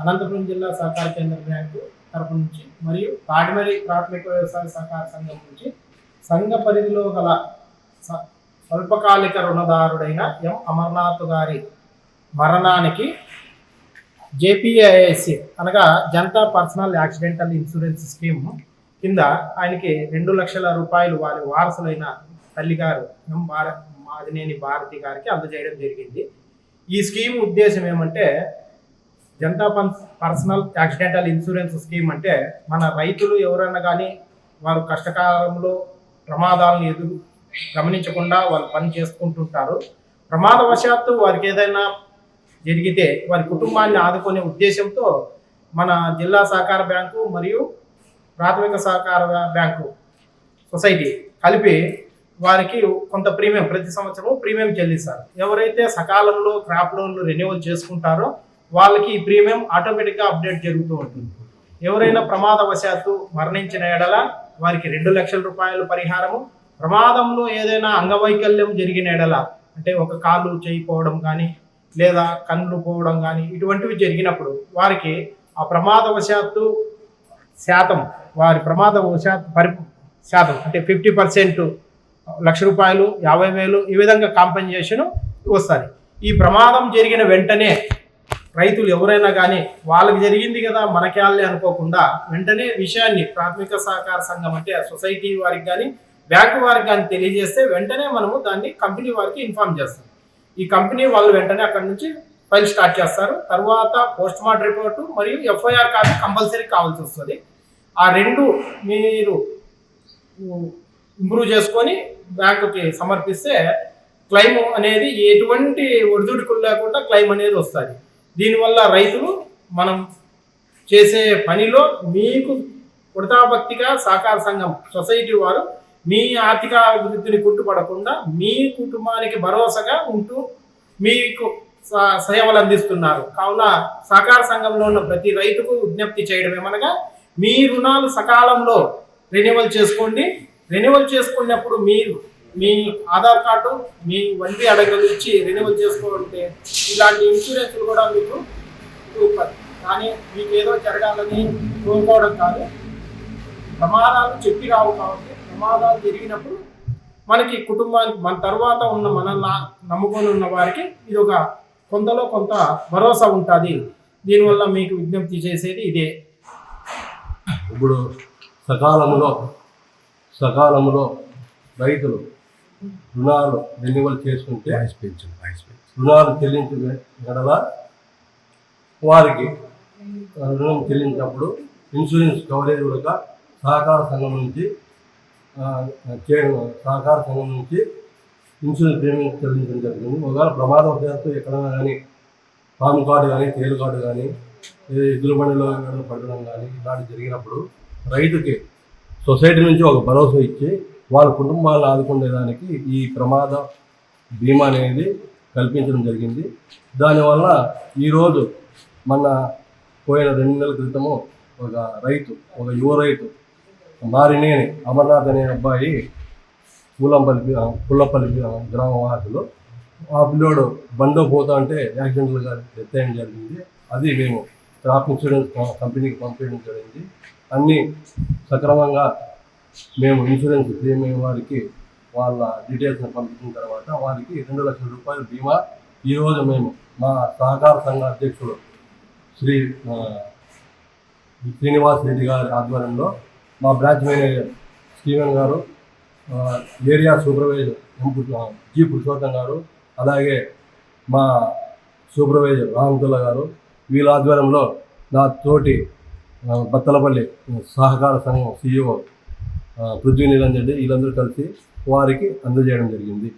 అనంతపురం జిల్లా సహకార కేంద్ర బ్యాంకు తరపు నుంచి మరియు తాడిమరి ప్రాథమిక వ్యవసాయ సహకార సంఘం నుంచి సంఘ పరిధిలో గల స్వల్పకాలిక రుణదారుడైన ఎం అమర్నాథ్ గారి మరణానికి జేపీఐఎస్సి అనగా Janata personal accidental insurance scheme కింద ఆయనకి 2 లక్షల రూపాయలు వారి వారసులైన తల్లిగారు ఎం మాదినేని భారతి గారికి అందజేయడం జరిగింది. ఈ స్కీమ్ ఉద్దేశం ఏమంటే Janata personal accidental insurance scheme అంటే మన రైతులు ఎవరైనా కానీ వారు కష్టకాలంలో ప్రమాదాలను గమనించకుండా వాళ్ళు పని చేసుకుంటుంటారు. ప్రమాదవశాత్తు వారికి ఏదైనా జరిగితే వారి కుటుంబాన్ని ఆదుకునే ఉద్దేశంతో మన జిల్లా సహకార బ్యాంకు మరియు ప్రాథమిక సహకార బ్యాంకు సొసైటీ కలిపి వారికి కొంత ప్రీమియం ప్రతి సంవత్సరం ప్రీమియం చెల్లిస్తారు. ఎవరైతే సకాలంలో క్రాప్ లోన్లు రెన్యువల్ చేసుకుంటారో వాళ్ళకి ఈ ప్రీమియం ఆటోమేటిక్గా అప్డేట్ జరుగుతూ ఉంటుంది. ఎవరైనా ప్రమాదవశాత్తు మరణించిన ఎడల వారికి 2 లక్షల రూపాయల పరిహారము, ప్రమాదంలో ఏదైనా అంగవైకల్యం జరిగిన ఎడల అంటే ఒక కాలు చేయిపోవడం కానీ లేదా కళ్ళు పోవడం కానీ ఇటువంటివి జరిగినప్పుడు వారికి ఆ ప్రమాదవశాత్తు శాతం వారి శాతం అంటే 50% ₹1,00,000 50,000 ఈ విధంగా కాంపెన్సేషన్ వస్తుంది. ఈ ప్రమాదం జరిగిన వెంటనే రైతులు ఎవరైనా కానీ వాళ్ళకి జరిగింది కదా మనకేళ్ళే అనుకోకుండా వెంటనే విషయాన్ని ప్రాథమిక సహకార సంఘం అంటే సొసైటీ వారికి కానీ బ్యాంకు వారికి కానీ తెలియజేస్తే వెంటనే మనము దాన్ని కంపెనీ వారికి ఇన్ఫార్మ్ చేస్తాం. ఈ కంపెనీ వాళ్ళు వెంటనే అక్కడి నుంచి ఫైల్ స్టార్ట్ చేస్తారు. తర్వాత పోస్ట్ మార్టం రిపోర్టు మరియు ఎఫ్ఐఆర్ కాపీ కంపల్సరీ కావాల్సి వస్తుంది. ఆ రెండు మీరు ఇంప్రూవ్ చేసుకొని బ్యాంకుకి సమర్పిస్తే క్లెయిమ్ అనేది ఎటువంటి ఒడిదుడుకులు లేకుండా క్లెయిమ్ అనేది వస్తుంది. దీనివల్ల రైతులు మనం చేసే పనిలో మీకు వృతాభక్తిగా సహకార సంఘం సొసైటీ వారు మీ ఆర్థిక అభివృద్ధిని కుంటుపడకుండా మీ కుటుంబానికి భరోసాగా ఉంటూ మీకు సేవలు అందిస్తున్నారు. కావున సహకార సంఘంలో ఉన్న ప్రతి రైతుకు విజ్ఞప్తి చేయడం ఏమనగా మీ రుణాలు సకాలంలో రెన్యువల్ చేసుకోండి. రెన్యువల్ చేసుకున్నప్పుడు మీరు మీ ఆధార్ కార్డు మీ వడ్డీ అడగలు ఇచ్చి రెన్యువల్ చేసుకోవాలంటే ఇలాంటి ఇన్సూరెన్స్లు కూడా మీకు కానీ మీకు ఏదో జరగాలని కోరుకోవడం కాదు. ప్రమాదాలు చెప్పి రావు కాబట్టి ప్రమాదాలు జరిగినప్పుడు మనకి కుటుంబానికి మన తర్వాత ఉన్న మనల్ని నమ్ముకొని ఉన్న వారికి ఇది ఒక కొంతలో కొంత భరోసా ఉంటుంది. దీనివల్ల మీకు విజ్ఞప్తి చేసేది ఇదే. ఇప్పుడు సకాలంలో రైతులు రుణాలు రెన్యువల్ చేసుకుంటే రుణాలు చెల్లించిన ఎడల వారికి రుణం చెల్లించినప్పుడు ఇన్సూరెన్స్ కవరేజ్ కూడా సహకార సంఘం నుంచి ఇన్సూరెన్స్ ప్రీమియం చెల్లించడం జరుగుతుంది. ఒకవేళ ప్రమాదవశాత్తు ఎక్కడైనా కానీ పాము కార్డు కానీ తేలు కార్డు కానీ ఎద్దుల బండిలో పడడం కానీ ఇలాంటి జరిగినప్పుడు రైతుకి సొసైటీ నుంచి ఒక భరోసా ఇచ్చి వాళ్ళ కుటుంబాలను ఆదుకునేదానికి ఈ ప్రమాద బీమా అనేది కల్పించడం జరిగింది. దానివల్ల ఈరోజు మన పోయిన 2 నెలల క్రితము ఒక యువ రైతు మారినేని అమర్నాథ్ అనే అబ్బాయి పుల్లపల్లి గ్రామ వాసులు ఆ పిల్లోడు బండో పోతా అంటే యాక్సిడెంట్లుగా డెత్ అయ్యడం జరిగింది. అది మేము క్రాప్ ఇన్సూరెన్స్ కంపెనీకి పంపించడం జరిగింది. అన్నీ సక్రమంగా మేము ఇన్సూరెన్స్ ప్రీమియం వారికి వాళ్ళ డీటెయిల్స్ని పంపించిన తర్వాత వారికి 2 లక్షల రూపాయల బీమా ఈరోజు మేము మా సహకార సంఘ అధ్యక్షుడు శ్రీ శ్రీనివాస్ రెడ్డి గారి ఆధ్వర్యంలో మా బ్రాంచ్ మేనేజర్ స్టీవెన్ గారు, ఏరియా సూపర్వైజర్ జి పురుషోత్తం గారు, అలాగే మా సూపర్వైజర్ రామతుల్లా గారు వీళ్ళ ఆధ్వర్యంలో నా తోటి బత్తలపల్లి సహకార సంఘం CEO పృథ్వీ నిరంజన్ రెడ్డి వీళ్ళందరూ కలిసి వారికి అందజేయడం జరిగింది.